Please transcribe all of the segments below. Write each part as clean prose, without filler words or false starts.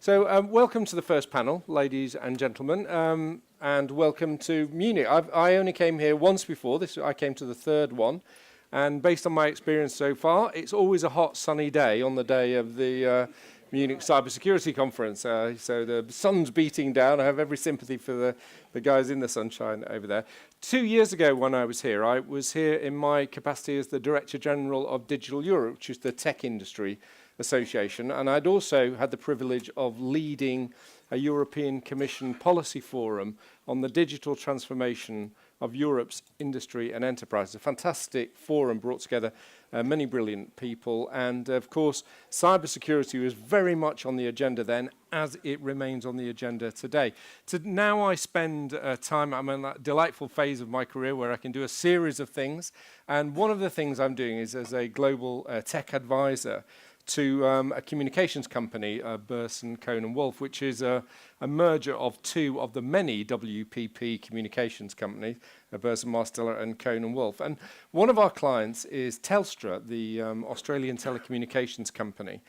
So welcome to the first panel, ladies and gentlemen, and welcome to Munich. I only came here once before. I came to the third one, and based on my experience so far, it's always a hot, sunny day on the day of the Munich Cybersecurity Conference. So the sun's beating down. I have every sympathy for the guys in the sunshine over there. 2 years ago when I was here in my capacity as the Director General of Digital Europe, which is the tech industry association, and I'd also had the privilege of leading a European Commission policy forum on the digital transformation of Europe's industry and enterprise. A fantastic forum brought together many brilliant people, and of course cybersecurity was very much on the agenda then, as it remains on the agenda today. Now I spend time, I'm in that delightful phase of my career where I can do a series of things, and one of the things I'm doing is as a global tech advisor to a communications company, Burson, Cohn & Wolfe, which is a merger of two of the many WPP communications companies, Burson Marsteller and Cohn & Wolfe. And one of our clients is Telstra, the Australian telecommunications company.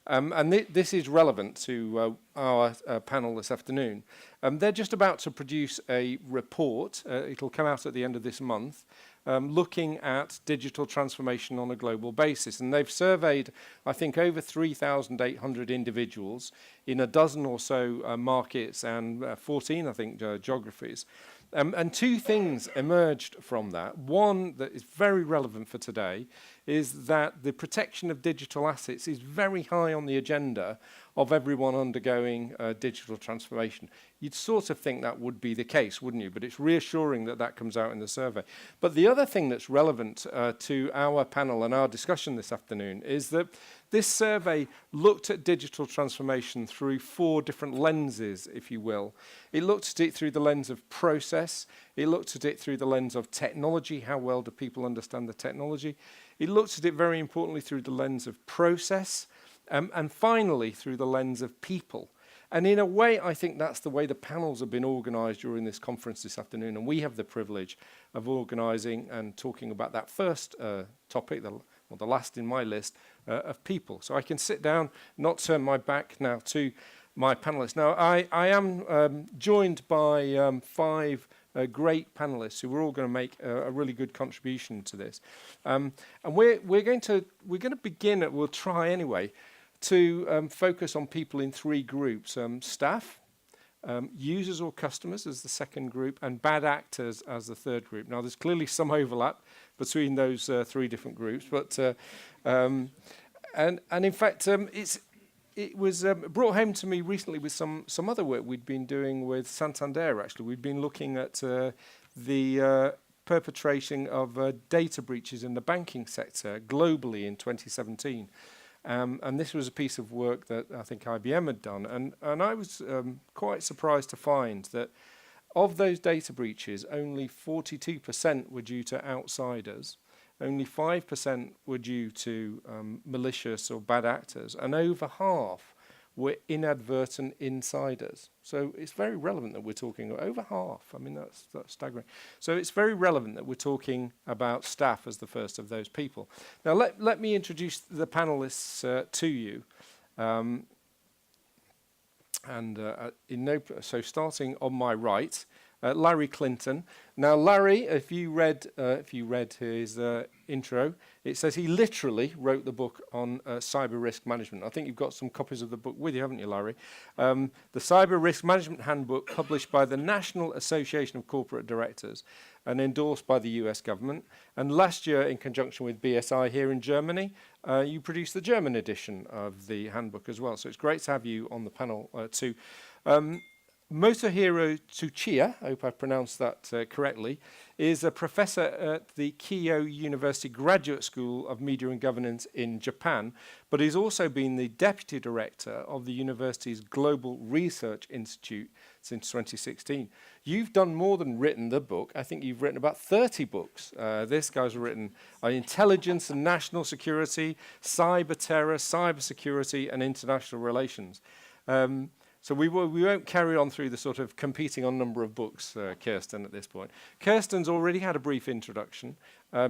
And this is relevant to our panel this afternoon. They're just about to produce a report. It'll come out at the end of this month. Looking at digital transformation on a global basis. And they've surveyed, I think, over 3,800 individuals in a dozen or so markets and 14, I think, geographies. And two things emerged from that. One that is very relevant for today is that the protection of digital assets is very high on the agenda of everyone undergoing digital transformation. You'd sort of think that would be the case, wouldn't you? But it's reassuring that that comes out in the survey. But the other thing that's relevant to our panel and our discussion this afternoon is that this survey looked at digital transformation through 4 different lenses, if you will. It looked at it through the lens of process. It looked at it through the lens of technology. How well do people understand the technology? It looked at it very importantly through the lens of process. And finally, through the lens of people. And in a way, I think that's the way the panels have been organised during this conference this afternoon. And we have the privilege of organising and talking about that first topic, the last in my list, of people. So I can sit down, not turn my back now to my panellists. Now, I am joined by 5 great panelists who are all going to make a really good contribution to this. And we're going to begin, we'll try anyway, to focus on people in 3 groups: staff, users or customers as the second group, and bad actors as the third group. Now, there's clearly some overlap between those 3 different groups, but and in fact, it was brought home to me recently with some other work we'd been doing with Santander. Actually, we'd been looking at the perpetration of data breaches in the banking sector globally in 2017. And this was a piece of work that I think IBM had done. And I was quite surprised to find that of those data breaches, only 42% were due to outsiders, only 5% were due to malicious or bad actors, and over half were inadvertent insiders. So it's very relevant that we're talking over half. I mean, that's staggering. So it's very relevant that we're talking about staff as the first of those people. Now, let me introduce the panelists to you. So starting on my right, Larry Clinton. Now, Larry, if you read his intro, it says he literally wrote the book on cyber risk management. I think you've got some copies of the book with you, haven't you, Larry? The Cyber Risk Management Handbook, published by the National Association of Corporate Directors and endorsed by the US government. And last year, in conjunction with BSI here in Germany, you produced the German edition of the handbook as well. So it's great to have you on the panel too. Motohiro Tsuchiya, I hope I pronounced that correctly, is a professor at the Keio University Graduate School of Media and Governance in Japan, but he's also been the deputy director of the university's Global Research Institute since 2016. You've done more than written the book. I think you've written about 30 books. This guy's written on intelligence and national security, cyber terror, cyber security, and international relations. So we won't carry on through the sort of competing on number of books, Kiersten, at this point. Kiersten's already had a brief introduction.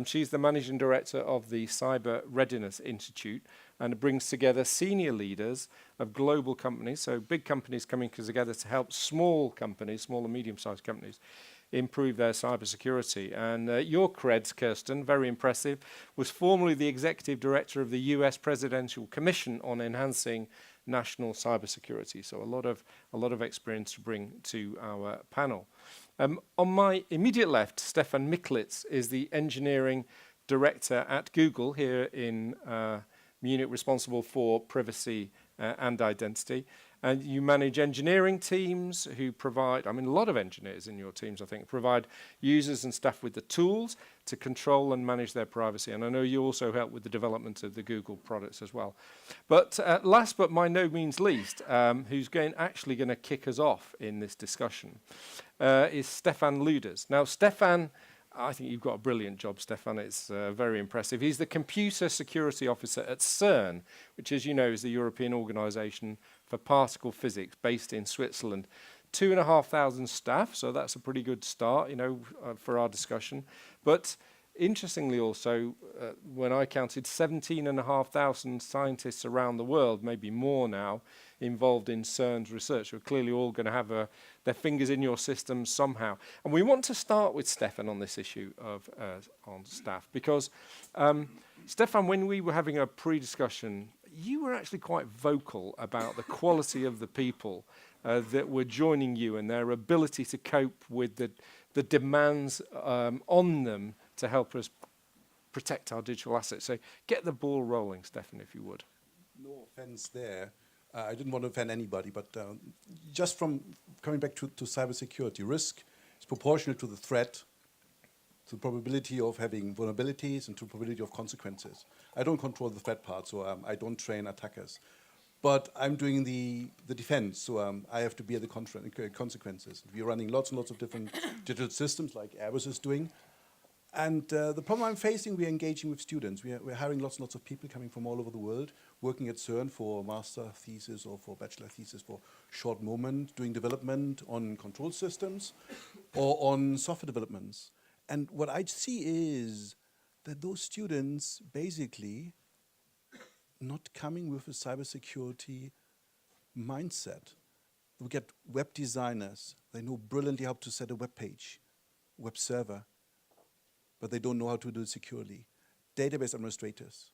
She's the managing director of the Cyber Readiness Institute, and it brings together senior leaders of global companies, so big companies coming together to help small companies, small and medium-sized companies, improve their cybersecurity. And your creds, Kiersten, very impressive, was formerly the executive director of the US Presidential Commission on Enhancing National Cybersecurity. So a lot of experience to bring to our panel. On my immediate left, Stefan Micklitz is the engineering director at Google here in Munich, responsible for privacy and identity. And you manage engineering teams who provide, I mean, a lot of engineers in your teams, I think, provide users and staff with the tools to control and manage their privacy. And I know you also help with the development of the Google products as well. But last but by no means least, who's actually going to kick us off in this discussion, is Stefan Ludus. Now, Stefan, I think you've got a brilliant job, Stefan. It's very impressive. He's the Computer Security Officer at CERN, which, as you know, is the European Organisation for Particle Physics based in Switzerland. 2,500 staff, so that's a pretty good start, you know, for our discussion. But interestingly also, when I counted 17,500 scientists around the world, maybe more now, involved in CERN's research. We're clearly all going to have their fingers in your system somehow. And we want to start with Stefan on this issue of on staff, because Stefan, when we were having a pre-discussion, you were actually quite vocal about the quality of the people that were joining you and their ability to cope with the demands on them to help us protect our digital assets. So get the ball rolling, Stefan, if you would. No offense there. I didn't want to offend anybody, but just from coming back to cybersecurity, risk is proportional to the threat, to the probability of having vulnerabilities, and to the probability of consequences. I don't control the threat part, so I don't train attackers. But I'm doing the defense, so I have to bear the consequences. We're running lots and lots of different digital systems, like Airbus is doing. And the problem I'm facing, we're engaging with students. We're hiring lots and lots of people coming from all over the world, working at CERN for master thesis or for bachelor thesis for short moment, doing development on control systems or on software developments. And what I see is that those students basically not coming with a cybersecurity mindset. We get web designers. They know brilliantly how to set a web page, web server, but they don't know how to do it securely. Database administrators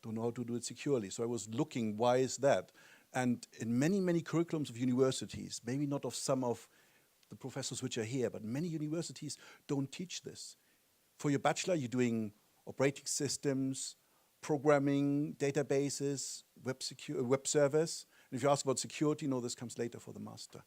don't know how to do it securely. So I was looking, why is that? And in many, many curriculums of universities, maybe not of some of the professors which are here, but many universities don't teach this. For your bachelor, you're doing operating systems, programming, databases, web servers. And if you ask about security, no, this comes later for the master.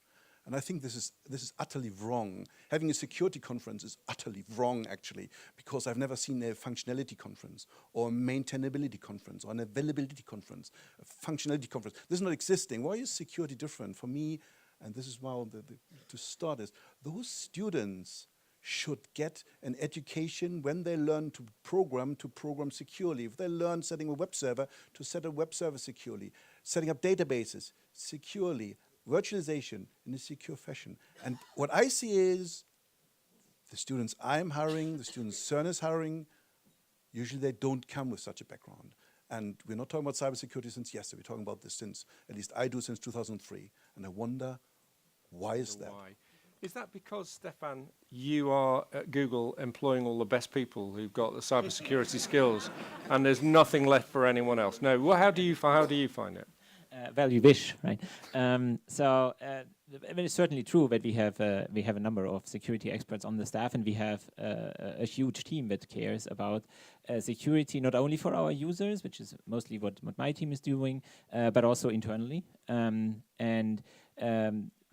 And I think this is utterly wrong. Having a security conference is utterly wrong, actually, because I've never seen a functionality conference or a maintainability conference or an availability conference, a functionality conference. This is not existing. Why is security different? For me, and this is why to start is, those students should get an education when they learn to program securely. If they learn setting a web server, to set a web server securely, setting up databases securely, virtualization in a secure fashion. And what I see is the students I'm hiring, the students CERN is hiring, usually they don't come with such a background. And we're not talking about cybersecurity since yesterday. We're talking about this since, at least I do, since 2003. And I wonder, why is that? Why? Is that because, Stefan, you are at Google employing all the best people who've got the cybersecurity skills, and there's nothing left for anyone else? No. Well, how do you find it? Well, you wish, right? I mean, it's certainly true that we have a number of security experts on the staff, and we have a huge team that cares about security, not only for our users, which is mostly what my team is doing, but also internally.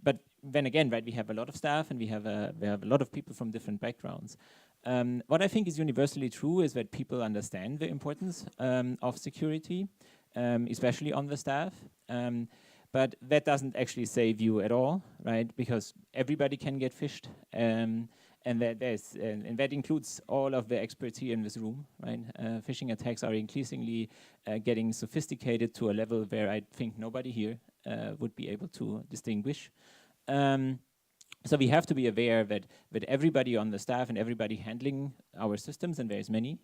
But then again, right, we have a lot of staff, and we have a lot of people from different backgrounds. What I think is universally true is that people understand the importance of security, especially on the staff. But that doesn't actually save you at all, right? Because everybody can get phished, and that includes all of the experts here in this room, right? Phishing attacks are increasingly getting sophisticated to a level where I think nobody here would be able to distinguish. So we have to be aware that everybody on the staff and everybody handling our systems, and there's many,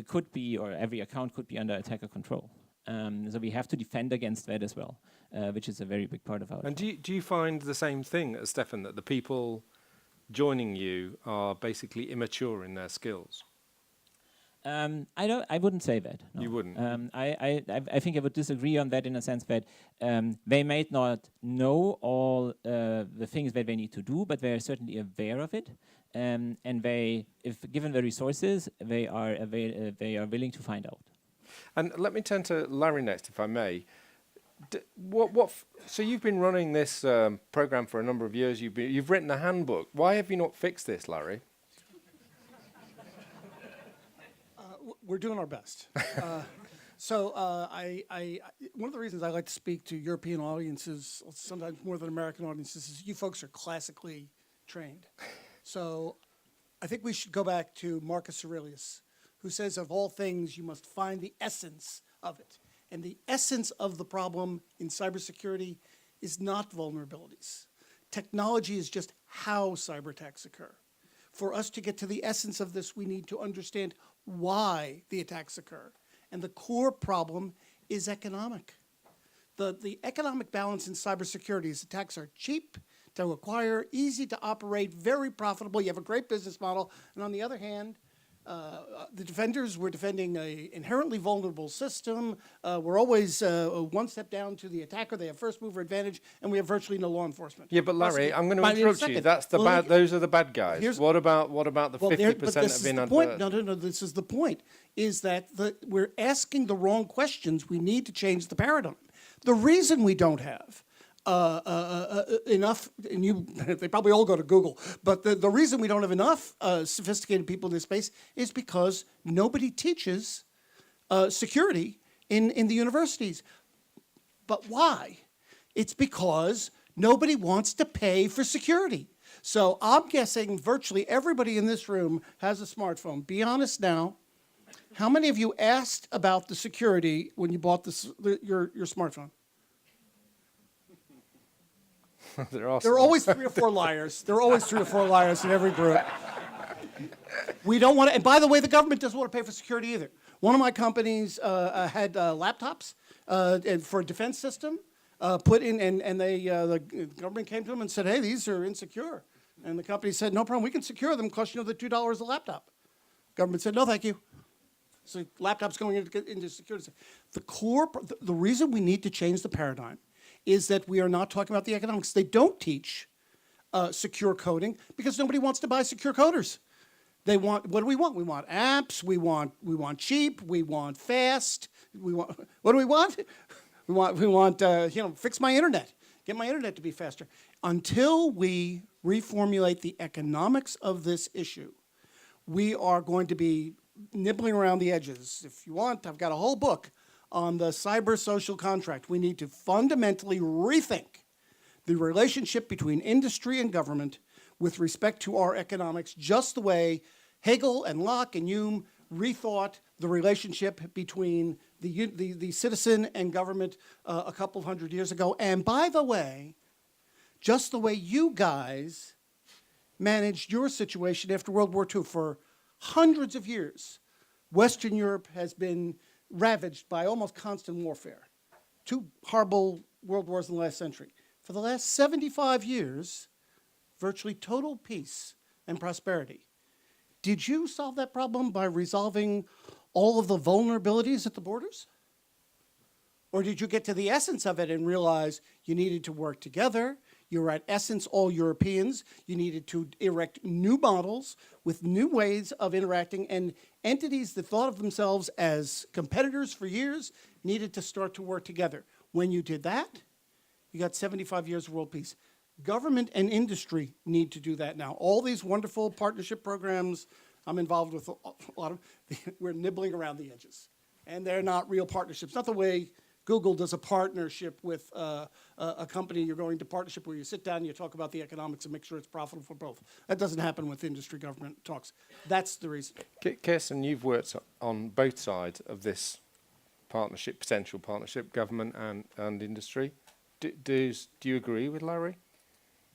could be, or every account could be under attacker control. So we have to defend against that as well, which is a very big part of our And job. do you find the same thing as Stefan, that the people joining you are basically immature in their skills? I wouldn't say that. No. You wouldn't? I think I would disagree on that in a sense that they might not know all the things that they need to do, but they are certainly aware of it. And they, if given the resources, they are willing to find out. And let me turn to Larry next, if I may. So you've been running this program for a number of years. You've written a handbook. Why have you not fixed this, Larry? We're doing our best. One of the reasons I like to speak to European audiences, sometimes more than American audiences, is you folks are classically trained. So I think we should go back to Marcus Aurelius, who says, of all things, you must find the essence of it. And the essence of the problem in cybersecurity is not vulnerabilities. Technology is just how cyber attacks occur. For us to get to the essence of this, we need to understand why the attacks occur. And the core problem is economic. The economic balance in cybersecurity is attacks are cheap to acquire, easy to operate, very profitable. You have a great business model. And on the other hand, the defenders were defending an inherently vulnerable system. We're always one step down to the attacker. They have first mover advantage, and we have virtually no law enforcement. Yeah, but Larry, I'm going to interrupt you. That's the bad. Those are the bad guys. What about the 50% of inadvertent? No. This is the point. Is that we're asking the wrong questions. We need to change the paradigm. The reason we don't have enough, and they probably all go to Google, but the reason we don't have enough sophisticated people in this space is because nobody teaches security in the universities. But why? It's because nobody wants to pay for security. So I'm guessing virtually everybody in this room has a smartphone. Be honest now. How many of you asked about the security when you bought your smartphone? There are always 3 or 4 liars. There are always 3 or 4 liars in every group. We don't want to, and by the way, the government doesn't want to pay for security either. One of my companies had laptops for a defense system put in, and the government came to them and said, hey, these are insecure. And the company said, no problem, we can secure them, cost you the $2 a laptop. Government said, no, thank you. So laptops going into security. The reason we need to change the paradigm is that we are not talking about the economics. They don't teach secure coding because nobody wants to buy secure coders. They want, what do we want? We want apps, we want cheap, we want fast, what do we want? We want fix my internet, get my internet to be faster. Until we reformulate the economics of this issue, we are going to be nibbling around the edges. If you want, I've got a whole book on the cyber social contract. We need to fundamentally rethink the relationship between industry and government with respect to our economics, just the way Hegel and Locke and Hume rethought the relationship between the citizen and government a couple of hundred years ago. And by the way, just the way you guys managed your situation after World War II for hundreds of years, Western Europe has been ravaged by almost constant warfare. 2 horrible world wars in the last century. For the last 75 years, virtually total peace and prosperity. Did you solve that problem by resolving all of the vulnerabilities at the borders? Or did you get to the essence of it and realize you needed to work together? You were at essence all Europeans. You needed to erect new models with new ways of interacting, and entities that thought of themselves as competitors for years needed to start to work together. When you did that, you got 75 years of world peace. Government and industry need to do that now. All these wonderful partnership programs, I'm involved with a lot of, we're nibbling around the edges. And they're not real partnerships. Not the way Google does a partnership with a company. You're going to partnership where you sit down and you talk about the economics and make sure it's profitable for both. That doesn't happen with industry-government talks. That's the reason. Kiersten, you've worked on both sides of this partnership, potential partnership, government and industry. Do you agree with Larry?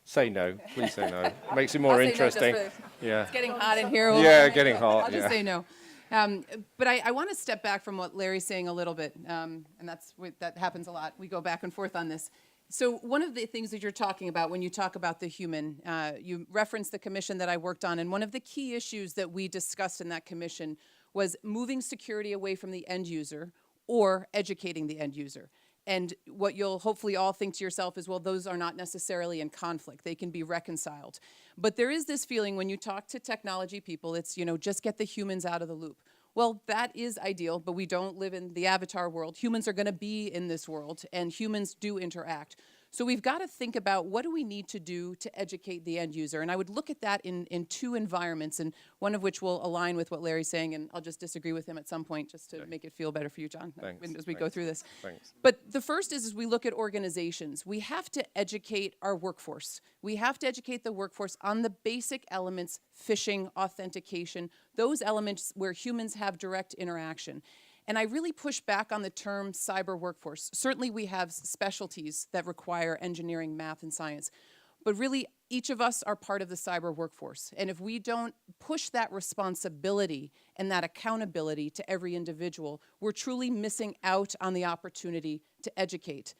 Say no. Please say no. Makes it more interesting. It's getting hot in here. Yeah, getting hot. I'll just say no. But I want to step back from what Larry's saying a little bit, and that happens a lot. We go back and forth on this. So one of the things that you're talking about when you talk about the human, you referenced the commission that I worked on, and one of the key issues that we discussed in that commission was moving security away from the end user or educating the end user. And what you'll hopefully all think to yourself is, well, those are not necessarily in conflict. They can be reconciled. But there is this feeling when you talk to technology people, it's, just get the humans out of the loop. Well, that is ideal, but we don't live in the avatar world. Humans are going to be in this world, and humans do interact. So we've got to think about what do we need to do to educate the end user. And I would look at that in two environments, and one of which will align with what Larry's saying, and I'll just disagree with him at some point just to make it feel better for you, John, as we go through this. Thanks. But the first is we look at organizations. We have to educate our workforce. We have to educate the workforce on the basic elements, phishing, authentication, those elements where humans have direct interaction. And I really push back on the term cyber workforce. Certainly we have specialties that require engineering, math, and science. But really, each of us are part of the cyber workforce. And if we don't push that responsibility and that accountability to every individual, we're truly missing out on the opportunity to educate.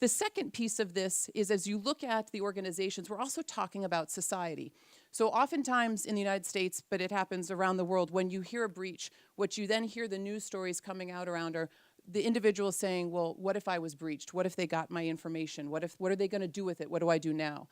The second piece of this is as you look at the organizations, we're also talking about society. So oftentimes in the United States, but it happens around the world, when you hear a breach, what you then hear the news stories coming out around are the individual saying, well, what if I was breached? What if they got my information? What are they going to do with it? What do I do now?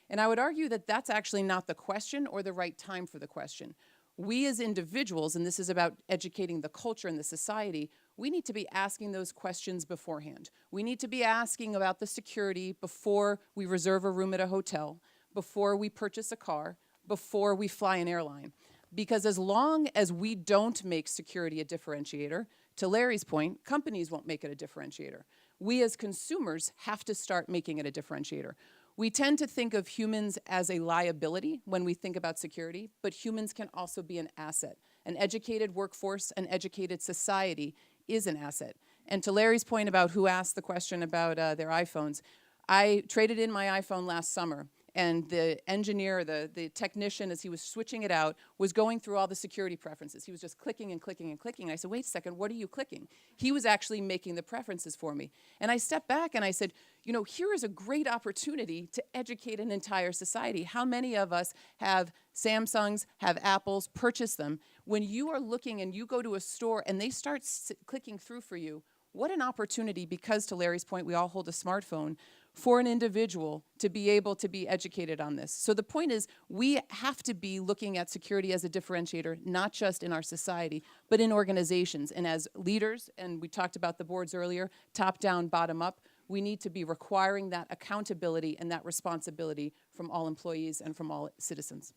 And I would argue that that's actually not the question or the right time for the question. We as individuals, and this is about educating the culture and the society, we need to be asking those questions beforehand. We need to be asking about the security before we reserve a room at a hotel, before we purchase a car, before we fly an airline. Because as long as we don't make security a differentiator, to Larry's point, companies won't make it a differentiator. We as consumers have to start making it a differentiator. We tend to think of humans as a liability when we think about security, but humans can also be an asset. An educated workforce, an educated society is an asset. And to Larry's point about who asked the question about their iPhones, I traded in my iPhone last summer, and the engineer, the technician, as he was switching it out, was going through all the security preferences. He was just clicking and clicking and clicking. And I said, wait a second, what are you clicking? He was actually making the preferences for me. And I stepped back and I said, here is a great opportunity to educate an entire society. How many of us have Samsungs, have Apples, purchase them? When you are looking and you go to a store and they start clicking through for you, what an opportunity, because to Larry's point, we all hold a smartphone, for an individual to be able to be educated on this. So the point is, we have to be looking at security as a differentiator, not just in our society, but in organizations. And as leaders, and we talked about the boards earlier, top down, bottom up, we need to be requiring that accountability and that responsibility from all employees and from all citizens.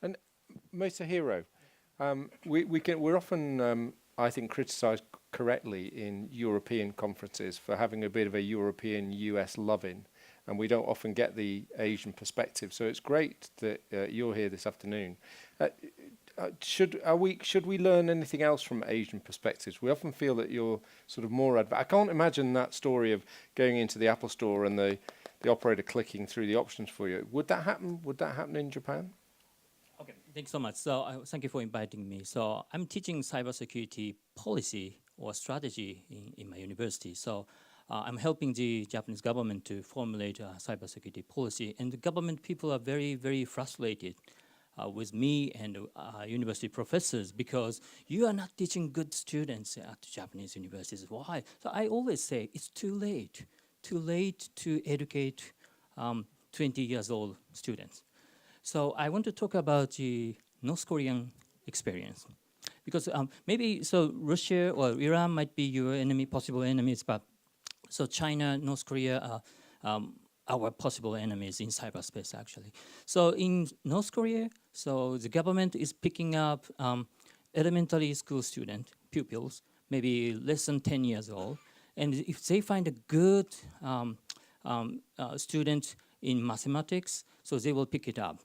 And Motohiro, we're often, I think, criticised correctly in European conferences for having a bit of a European-US love-in, and we don't often get the Asian perspective. So it's great that you're here this afternoon. Should we learn anything else from Asian perspectives? We often feel that you're sort of more I can't imagine that story of going into the Apple store and the operator clicking through the options for you. Would that happen? Would that happen in Japan? Okay, thanks so much. So thank you for inviting me. So I'm teaching cybersecurity policy or strategy in my university. So I'm helping the Japanese government to formulate a cybersecurity policy. And the government people are very, very frustrated with me and university professors because you are not teaching good students at Japanese universities. Why? So I always say it's too late to educate 20 years old students. So I want to talk about the North Korean experience. Because Russia or Iran might be your enemy, possible enemies, but so China, North Korea are our possible enemies in cyberspace, actually. So in North Korea, so the government is picking up elementary school pupils, maybe less than 10 years old, and if they find a good student in mathematics, so they will pick it up,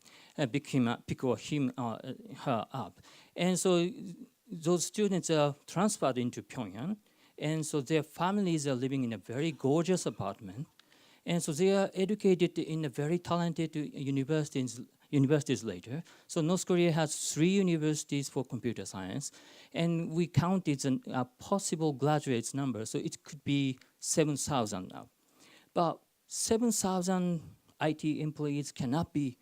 pick her up. And so those students are transferred into Pyongyang, and so their families are living in a very gorgeous apartment, and so they are educated in a very talented universities universities later. So North Korea has 3 universities for computer science, and we counted a possible graduates number, so it could be 7,000 now. But 7,000 IT employees cannot be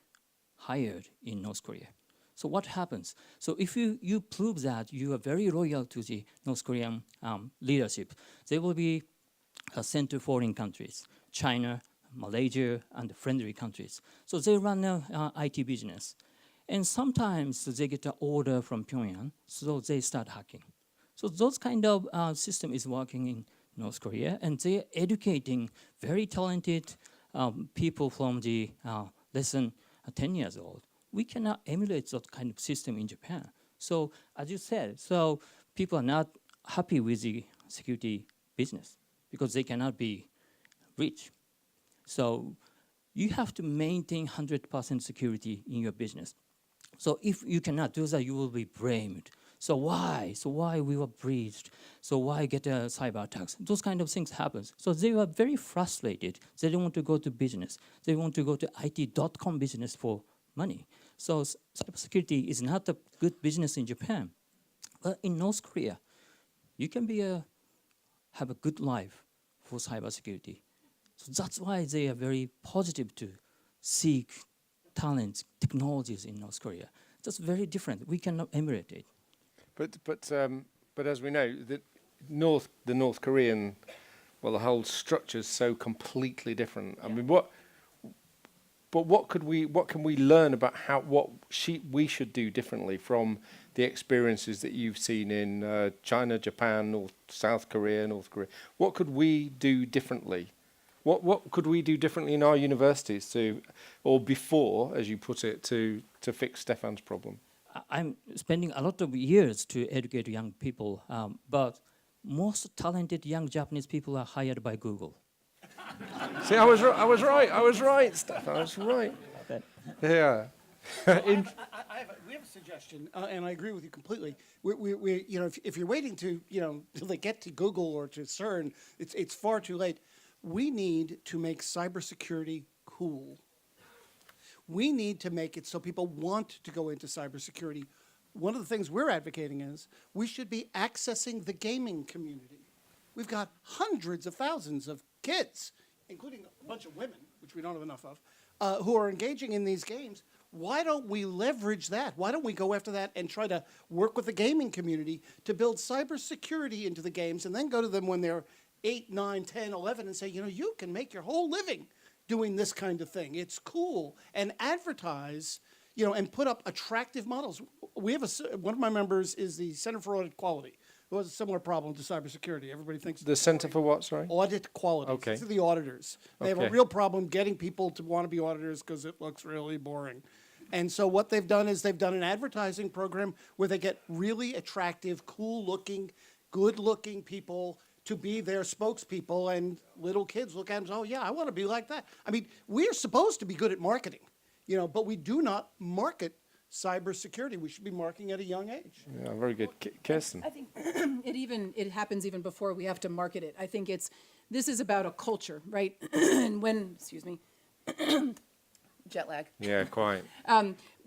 hired in North Korea. So what happens? So if you prove that you are very loyal to the North Korean leadership, they will be sent to foreign countries, China, Malaysia, and friendly countries. So they run a IT business. And sometimes they get an order from Pyongyang, so they start hacking. So those kind of system is working in North Korea, and they're educating very talented people from the less than 10 years old. We cannot emulate that kind of system in Japan. So as you said, so people are not happy with the security business because they cannot be rich. So you have to maintain 100% security in your business. So if you cannot do that, you will be blamed. So why? So why we were breached? So why get cyber attacks? Those kind of things happen. So they were very frustrated. They don't want to go to business. They want to go to IT.com business for money. So cybersecurity is not a good business in Japan. But in North Korea, you can be have a good life for cybersecurity. So that's why they are very positive to seek talents, technologies in North Korea. That's very different. We cannot emulate it. But as we know, the North Korean, well, the whole structure is so completely different. I mean, what can we learn about what we should do differently from the experiences that you've seen in China, Japan, or South Korea, North Korea? What could we do differently? What could we do differently in our universities or before, as you put it, to fix Stefan's problem? I'm spending a lot of years to educate young people, but most talented young Japanese people are hired by Google. See, I was right, Stefan, I was right. Yeah. We have a suggestion, and I agree with you completely. We if you're waiting to, till they get to Google or to CERN, it's far too late. We need to make cybersecurity cool. We need to make it so people want to go into cybersecurity. One of the things we're advocating is we should be accessing the gaming community. We've got hundreds of thousands of kids, including a bunch of women, which we don't have enough of, who are engaging in these games. Why don't we leverage that? Why don't we go after that and try to work with the gaming community to build cybersecurity into the games and then go to them when they're 8, 9, 10, 11 and say, you can make your whole living doing this kind of thing. It's cool. And advertise, and put up attractive models. We have one of my members is the Center for Audit Quality, who has a similar problem to cybersecurity. Everybody thinks The Center for what, sorry? Audit quality. Okay. These are the auditors. They have a real problem getting people to want to be auditors because it looks really boring. And so what they've done is they've done an advertising program where they get really attractive, cool-looking, good-looking people to be their spokespeople, and little kids look at them and say, oh, yeah, I want to be like that. I mean, we're supposed to be good at marketing, but we do not market cybersecurity. We should be marketing at a young age. Yeah, very good. Kiersten. I think it happens even before we have to market it. I think this is about a culture, right? And excuse me, jet lag. Yeah, quite.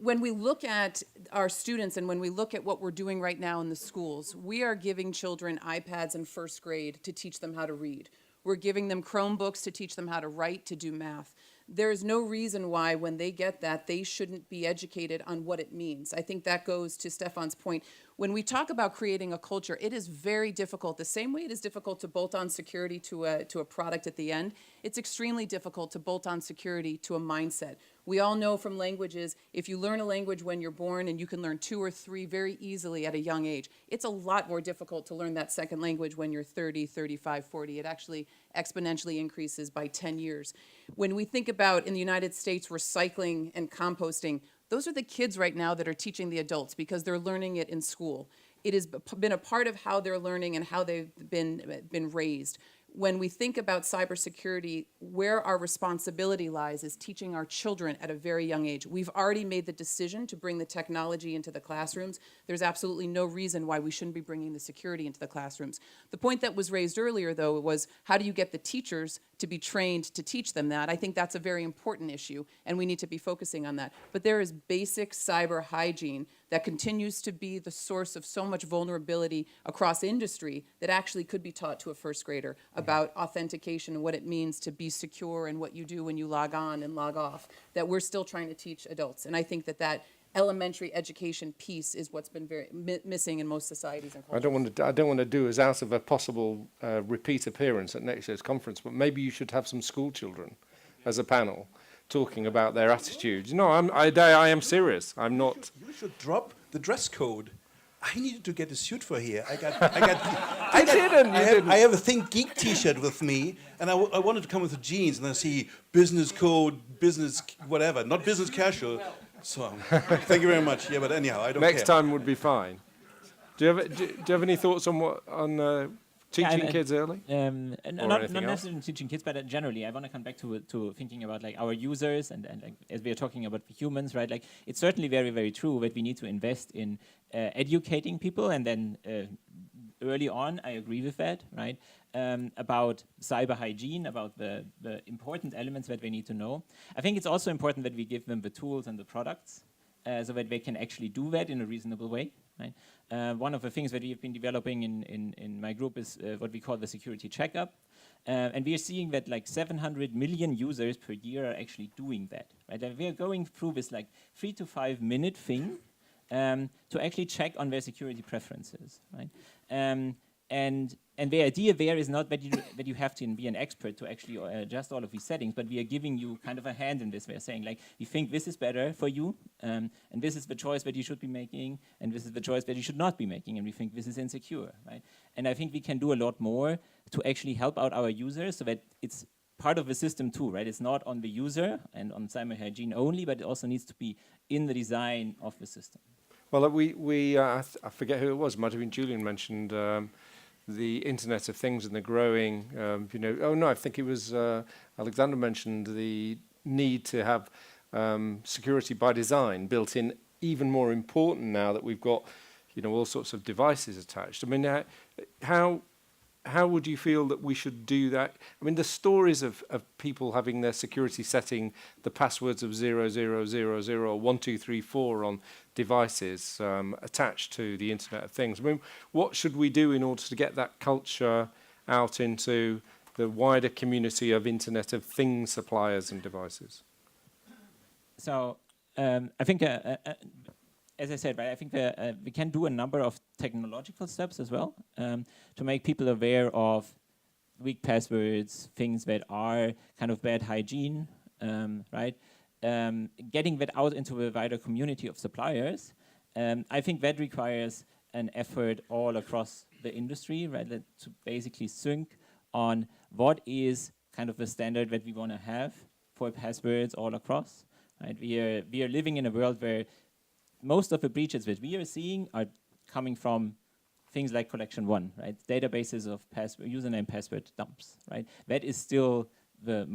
When we look at our students and when we look at what we're doing right now in the schools, we are giving children iPads in first grade to teach them how to read. We're giving them Chromebooks to teach them how to write, to do math. There is no reason why when they get that, they shouldn't be educated on what it means. I think that goes to Stefan's point. When we talk about creating a culture, it is very difficult. The same way it is difficult to bolt on security to a product at the end, it's extremely difficult to bolt on security to a mindset. We all know from languages, if you learn a language when you're born and you can learn 2 or 3 very easily at a young age, it's a lot more difficult to learn that second language when you're 30, 35, 40. It actually exponentially increases by 10 years. When we think about, in the United States, recycling and composting, those are the kids right now that are teaching the adults because they're learning it in school. It has been a part of how they're learning and how they've been raised. When we think about cybersecurity, where our responsibility lies is teaching our children at a very young age. We've already made the decision to bring the technology into the classrooms. There's absolutely no reason why we shouldn't be bringing the security into the classrooms. The point that was raised earlier, though, was how do you get the teachers to be trained to teach them that. I think that's a very important issue, and we need to be focusing on that. But there is basic cyber hygiene that continues to be the source of so much vulnerability across industry that actually could be taught to a first grader about authentication and what it means to be secure and what you do when you log on and log off, that we're still trying to teach adults. And I think that that elementary education piece is what's been very missing in most societies and cultures. I don't want to do us out of a possible repeat appearance at next year's conference, but maybe you should have some school children as a panel talking about their attitudes. No, I am serious. I'm not. You should drop the dress code. I needed to get a suit for here. I have a Think Geek T-shirt with me, and I wanted to come with the jeans, and I see business code, business whatever, not business casual. So, thank you very much. Yeah, but anyhow, I don't care. Next time would be fine. Do you have any thoughts on teaching kids early? Not necessarily teaching kids, but generally, I want to come back to thinking about like our users and like, as we are talking about humans, right? Like it's certainly very, very true that we need to invest in educating people, and then early on, I agree with that, right? About cyber hygiene, about the important elements that they need to know. I think it's also important that we give them the tools and the products so that they can actually do that in a reasonable way, right? One of the things that we've been developing in my group is what we call the security checkup. And we are seeing that like 700 million users per year are actually doing that, right? And we are going through this like 3 to 5 minute thing to actually check on their security preferences, right? And the idea there is not that you have to be an expert to actually adjust all of these settings, but we are giving you kind of a hand in this. We are saying, like, we think this is better for you, and this is the choice that you should be making, and this is the choice that you should not be making, and we think this is insecure, right? And I think we can do a lot more to actually help out our users so that it's part of the system too, right? It's not on the user and on cyber hygiene only, but it also needs to be in the design of the system. Well, I forget who it was. Might have been Julian mentioned the Internet of Things and the growing. I think it was Alexander mentioned the need to have security by design built in. Even more important now that we've got, all sorts of devices attached. I mean, how would you feel that we should do that? I mean, the stories of people having their security setting the passwords of 0000 or 1234 on devices attached to the Internet of Things. I mean, what should we do in order to get that culture out into the wider community of Internet of Things suppliers and devices? So I think, as I said, right, I think we can do a number of technological steps as well to make people aware of weak passwords, things that are kind of bad hygiene, right? Getting that out into a wider community of suppliers. I think that requires an effort all across the industry, right? To basically sync on what is kind of the standard that we want to have for passwords all across. Right? We are living in a world where most of the breaches that we are seeing are coming from things like collection 1, right? Databases of username password dumps, right? That is still the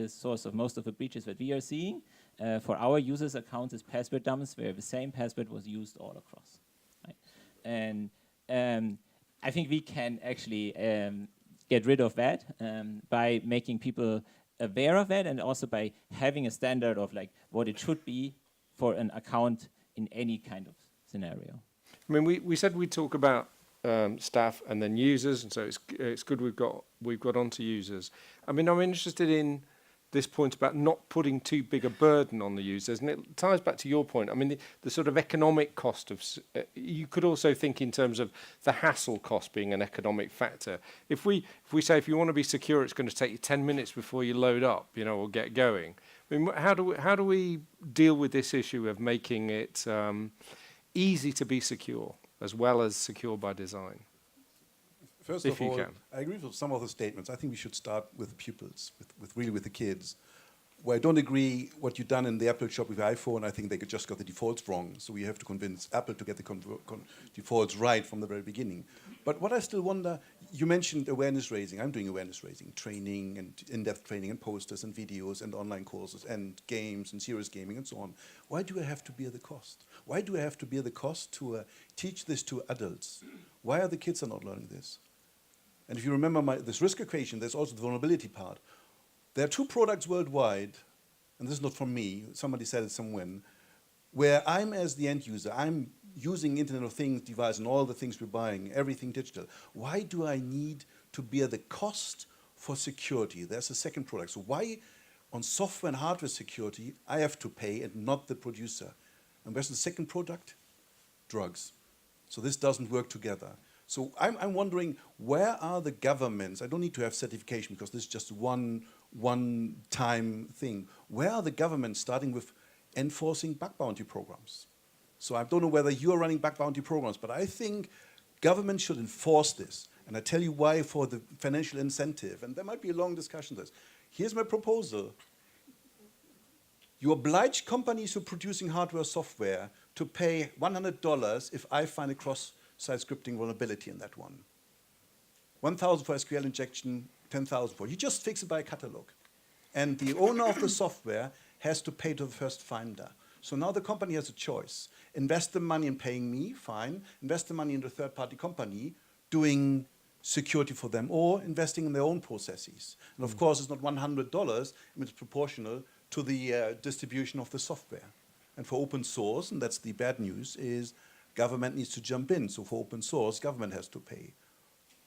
source of most of the breaches that we are seeing. For our users' accounts is password dumps where the same password was used all across, right? And I think we can actually get rid of that by making people aware of that, and also by having a standard of like what it should be for an account in any kind of scenario. I mean, we said we'd talk about staff and then users, and so it's good we've got onto users. I mean, I'm interested in this point about not putting too big a burden on the users, and it ties back to your point. I mean, the sort of economic cost of you could also think in terms of the hassle cost being an economic factor. If we say if you want to be secure, it's going to take you 10 minutes before you load up, or get going. I mean, how do we deal with this issue of making it easy to be secure as well as secure by design? First of all, I agree with some of the statements. I think we should start with the pupils, with the kids. Where I don't agree what you've done in the Apple shop with the iPhone, I think they just got the defaults wrong. So we have to convince Apple to get the defaults right from the very beginning. But what I still wonder, you mentioned awareness raising. I'm doing awareness raising, training and in-depth training and posters and videos and online courses and games and serious gaming and so on. Why do I have to bear the cost? Why do I have to bear the cost to teach this to adults? Why are the kids not learning this? And if you remember this risk equation, there's also the vulnerability part. There are 2 products worldwide, and this is not from me, somebody said it somewhere, where I'm as the end user, I'm using Internet of Things device and all the things we're buying, everything digital. Why do I need to bear the cost for security? There's a second product. So why on software and hardware security I have to pay and not the producer? And where's the second product? Drugs. So this doesn't work together. So I'm wondering, where are the governments? I don't need to have certification because this is just one-time thing. Where are the governments starting with enforcing bug bounty programs? So I don't know whether you are running bug bounty programs, but I think government should enforce this. And I tell you why, for the financial incentive. And there might be a long discussion on this. Here's my proposal. You oblige companies who are producing hardware or software to pay $100 if I find a cross-site scripting vulnerability in that one. 1,000 for SQL injection, 10,000 for. You just fix it by a catalog. And the owner of the software has to pay to the first finder. So now the company has a choice. Invest the money in paying me, fine. Invest the money in the third-party company doing security for them, or investing in their own processes. And of course, it's not $100, it's proportional to the distribution of the software. And for open source, and that's the bad news, is government needs to jump in. So for open source, government has to pay.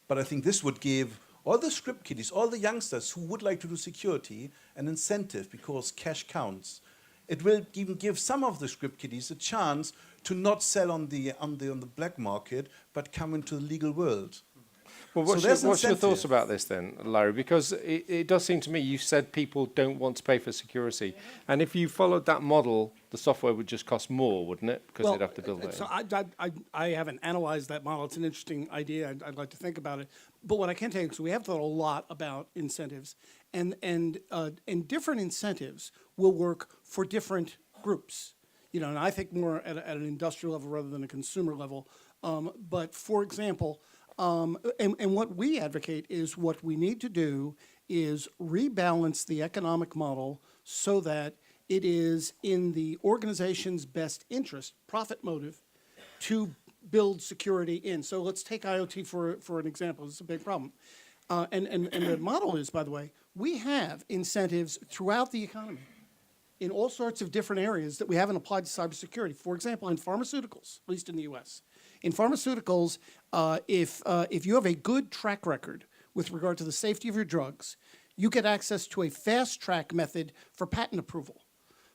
But I think this would give all the script kiddies, all the youngsters who would like to do security, an incentive, because cash counts. It will even give some of the script kiddies a chance to not sell on the black market, but come into the legal world. Well, what's your thoughts about this then, Larry? Because it does seem to me you said people don't want to pay for security. And if you followed that model, the software would just cost more, wouldn't it? Because they'd have to build it. So I haven't analyzed that model. It's an interesting idea. I'd like to think about it. But what I can tell you is we have thought a lot about incentives. And different incentives will work for different groups. You know, and I think more at an industrial level rather than a consumer level. But for example, and what we advocate is what we need to do is rebalance the economic model so that it is in the organization's best interest, profit motive, to build security in. So let's take IoT for an example. This is a big problem. And the model is, by the way, we have incentives throughout the economy in all sorts of different areas that we haven't applied to cybersecurity. For example, in pharmaceuticals, at least in the US. In pharmaceuticals, if you have a good track record with regard to the safety of your drugs, you get access to a fast-track method for patent approval.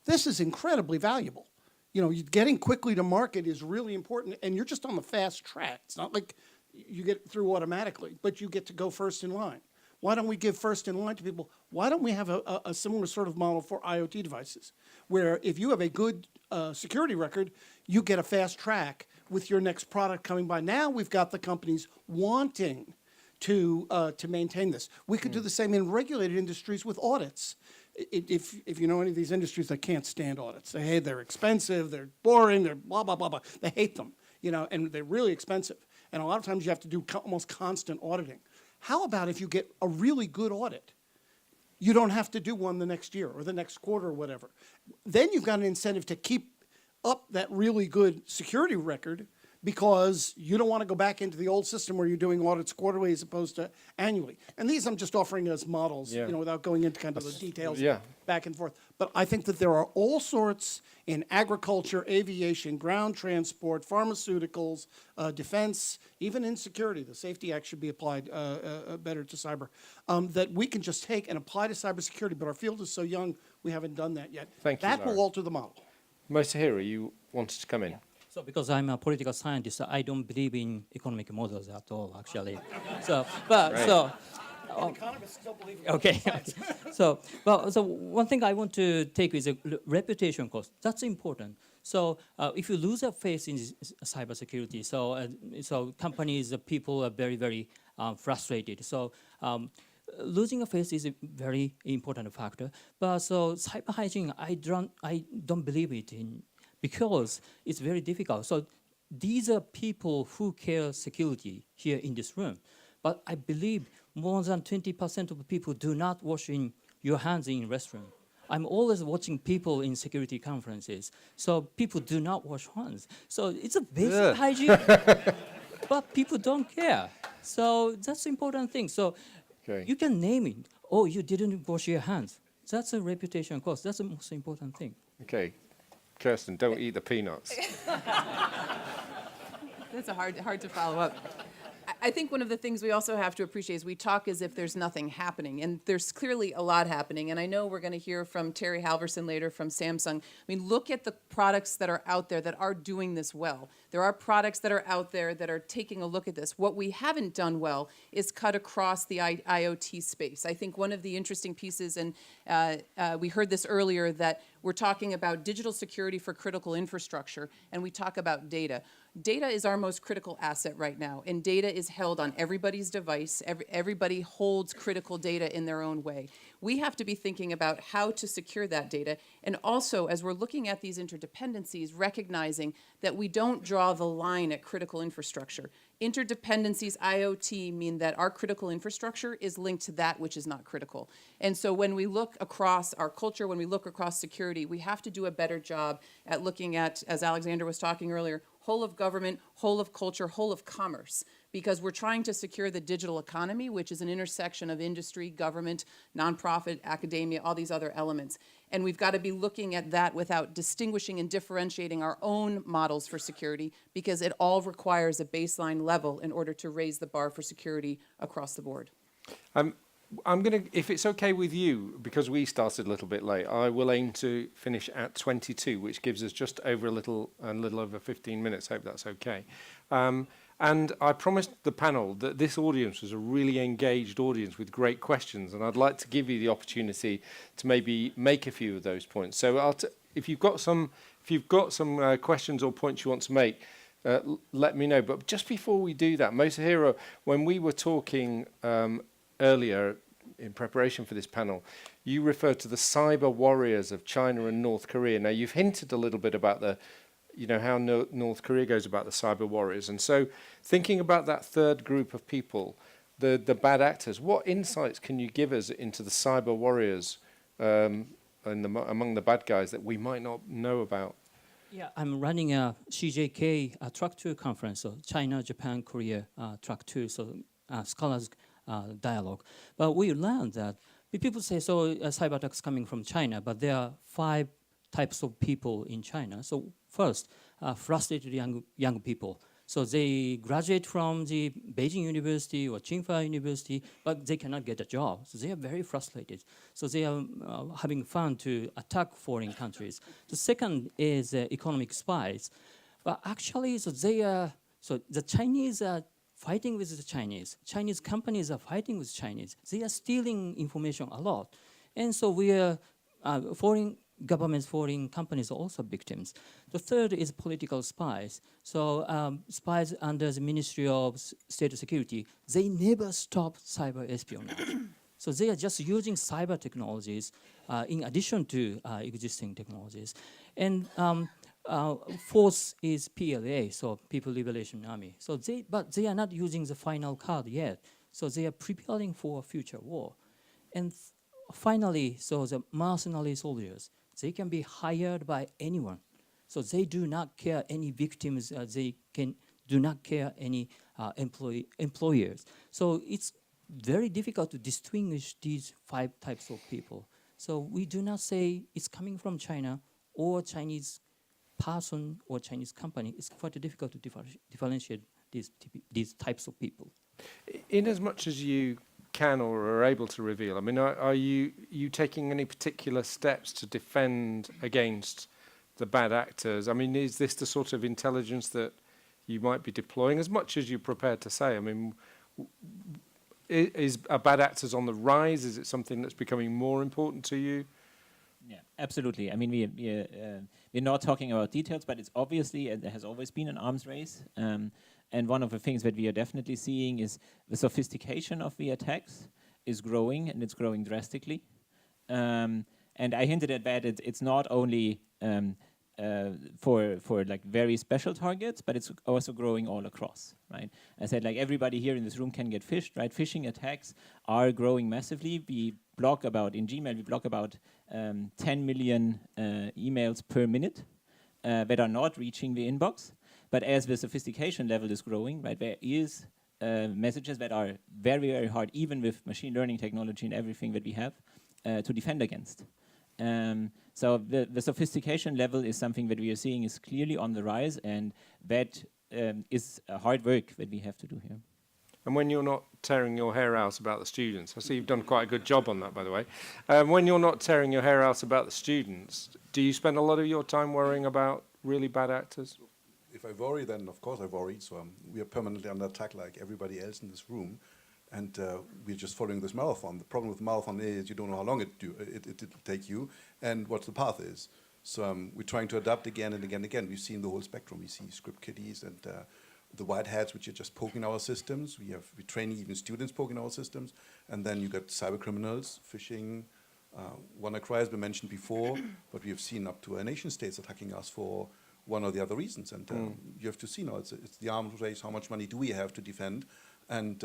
This is incredibly valuable. You know, getting quickly to market is really important, and you're just on the fast track. It's not like you get through automatically, but you get to go first in line. Why don't we give first in line to people? Why don't we have a similar sort of model for IoT devices, where if you have a good security record, you get a fast track with your next product coming by. Now we've got the companies wanting to maintain this. We could do the same in regulated industries with audits. If you know any of these industries that can't stand audits, they're expensive, they're boring, they're blah, blah, blah, blah. They hate them, you know, and they're really expensive. And a lot of times you have to do almost constant auditing. How about if you get a really good audit? You don't have to do one the next year or the next quarter or whatever. Then you've got an incentive to keep up that really good security record because you don't want to go back into the old system where you're doing audits quarterly as opposed to annually. And these I'm just offering as models, you know, without going into kind of the details back and forth. But I think that there are all sorts in agriculture, aviation, ground transport, pharmaceuticals, defense, even in security. The Safety Act should be applied better to cyber, that we can just take and apply to cybersecurity. But our field is so young, we haven't done that yet. Thank you, that Larry. will alter the model. Motohiro, you wanted to come in. So because I'm a political scientist, I don't believe in economic models at all, actually. So, but Right. so. Economists don't believe in Okay. So one thing I want to take is a reputation cost. That's important. So if you lose a face in cybersecurity, so companies, people are very, very frustrated. So losing a face is a very important factor. But so cyber hygiene, I don't believe it in, because it's very difficult. So these are people who care security here in this room. But I believe more than 20% of people do not wash your hands in restroom. I'm always watching people in security conferences. So people do not wash hands. So it's a basic hygiene, but people don't care. So that's the important thing. So Okay. you can name it. Oh, you didn't wash your hands. That's a reputation cost. That's the most important thing. Okay. Kiersten, don't eat the peanuts. That's hard to follow up. I think one of the things we also have to appreciate is we talk as if there's nothing happening, and there's clearly a lot happening. And I know we're going to hear from Terry Halverson later from Samsung. I mean, look at the products that are out there that are doing this well. There are products that are out there that are taking a look at this. What we haven't done well is cut across the IoT space. I think one of the interesting pieces, and we heard this earlier, that we're talking about digital security for critical infrastructure, and we talk about data. Data is our most critical asset right now, and data is held on everybody's device. Everybody holds critical data in their own way. We have to be thinking about how to secure that data, and also, as we're looking at these interdependencies, recognizing that we don't draw the line at critical infrastructure. Interdependencies, IoT, mean that our critical infrastructure is linked to that which is not critical. And so when we look across our culture, when we look across security, we have to do a better job at looking at, as Alexander was talking earlier, whole of government, whole of culture, whole of commerce, because we're trying to secure the digital economy, which is an intersection of industry, government, nonprofit, academia, all these other elements. And we've got to be looking at that without distinguishing and differentiating our own models for security, because it all requires a baseline level in order to raise the bar for security across the board. I'm going to, if it's okay with you, because we started a little bit late, I will aim to finish at 22, which gives us just over a little over 15 minutes. Hope that's okay. And I promised the panel that this audience was a really engaged audience with great questions, and I'd like to give you the opportunity to maybe make a few of those points. So if you've got some questions or points you want to make, let me know. But just before we do that, Motohiro, when we were talking earlier in preparation for this panel, you referred to the cyber warriors of China and North Korea. Now, you've hinted a little bit about how North Korea goes about the cyber warriors. And so thinking about that third group of people, the bad actors, what insights can you give us into the cyber warriors among the bad guys that we might not know about? Yeah, I'm running a CJK Track 2 conference, so China, Japan, Korea Track 2, so scholars dialogue. But we learned that people say, cyber attacks coming from China, but there are 5 types of people in China. So first, frustrated young people. So they graduate from the Beijing University or Tsinghua University, but they cannot get a job. So they are very frustrated. So they are having fun to attack foreign countries. The second is economic spies. But actually, so the Chinese are fighting with the Chinese. Chinese companies are fighting with Chinese. They are stealing information a lot. And so we are foreign governments, foreign companies are also victims. The third is political spies. So spies under the Ministry of State Security, they never stop cyber espionage. So they are just using cyber technologies in addition to existing technologies. And fourth is PLA, so People Liberation Army. So but they are not using the final card yet. So they are preparing for a future war. And finally, so the mercenary soldiers, they can be hired by anyone. So they do not care any victims, do not care any employers. So it's very difficult to distinguish these 5 types of people. So we do not say it's coming from China or Chinese person or Chinese company. It's quite difficult to differentiate these types of people. In as much as you can or are able to reveal, I mean, are you taking any particular steps to defend against the bad actors? I mean, is this the sort of intelligence that you might be deploying, as much as you're prepared to say? I mean, are bad actors on the rise? Is it something that's becoming more important to you? Yeah, absolutely. I mean, we're not talking about details, but it's obviously, there has always been an arms race. And one of the things that we are definitely seeing is the sophistication of the attacks is growing, and it's growing drastically. And I hinted at that it's not only for like very special targets, but it's also growing all across, right? I said, like, everybody here in this room can get phished, right? Phishing attacks are growing massively. In Gmail, we block about 10 million emails per minute that are not reaching the inbox. But as the sophistication level is growing, right, there is messages that are very, very hard, even with machine learning technology and everything that we have, to defend against. So the sophistication level is something that we are seeing is clearly on the rise, and that is hard work that we have to do here. And when you're not tearing your hair out about the students, I see you've done quite a good job on that, by the way. When you're not tearing your hair out about the students, do you spend a lot of your time worrying about really bad actors? If I worry, then of course I worry. So we are permanently under attack like everybody else in this room. And we're just following this marathon. The problem with the marathon is you don't know how long it'll take you and what the path is. So we're trying to adapt again and again and again. We've seen the whole spectrum. We see script kiddies and the white hats, which are just poking our systems. We're training even students poking our systems. And then you got cyber criminals, phishing. WannaCry has been mentioned before, but we have seen up to nation states attacking us for one or the other reasons. And you have to see now, it's the arms race, how much money do we have to defend, and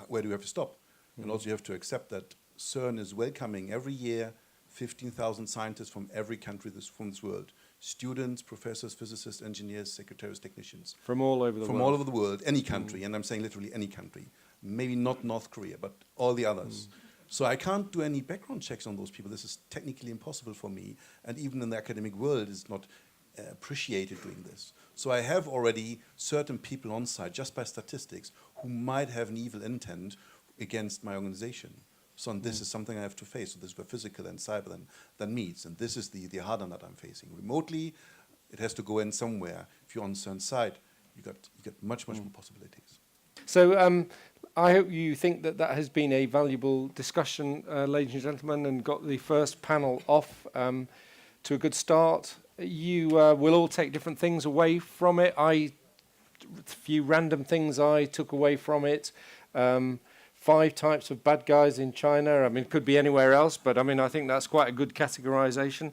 where do we have to stop? And also you have to accept that CERN is welcoming every year 15,000 scientists from every country from this world. Students, professors, physicists, engineers, secretaries, technicians. From all over the world. From all over the world, any country, and I'm saying literally any country. Maybe not North Korea, but all the others. So I can't do any background checks on those people. This is technically impossible for me, and even in the academic world, it's not appreciated doing this. So I have already certain people on site, just by statistics, who might have an evil intent against my organization. So this is something I have to face. So this is where physical and cyber then meets. And this is the harder nut I'm facing. Remotely, it has to go in somewhere. If you're on CERN site, you got much more possibilities. So I hope you think that has been a valuable discussion, ladies and gentlemen, and got the first panel off to a good start. You will all take different things away from it. A few random things I took away from it. 5 types of bad guys in China. I mean, it could be anywhere else, but I mean, I think that's quite a good categorization.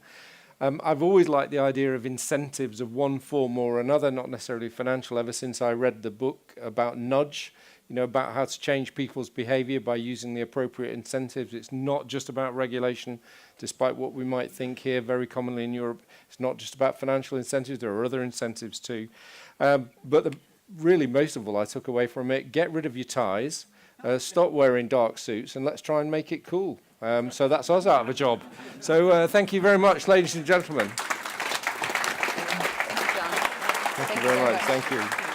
I've always liked the idea of incentives of one form or another, not necessarily financial, ever since I read the book about Nudge, about how to change people's behavior by using the appropriate incentives. It's not just about regulation, despite what we might think here very commonly in Europe. It's not just about financial incentives, there are other incentives too. But really, most of all, I took away from it, get rid of your ties, stop wearing dark suits, and let's try and make it cool. So that's us out of a job. So thank you very much, ladies and gentlemen. Thank you, John. Thank you very much. Thank you.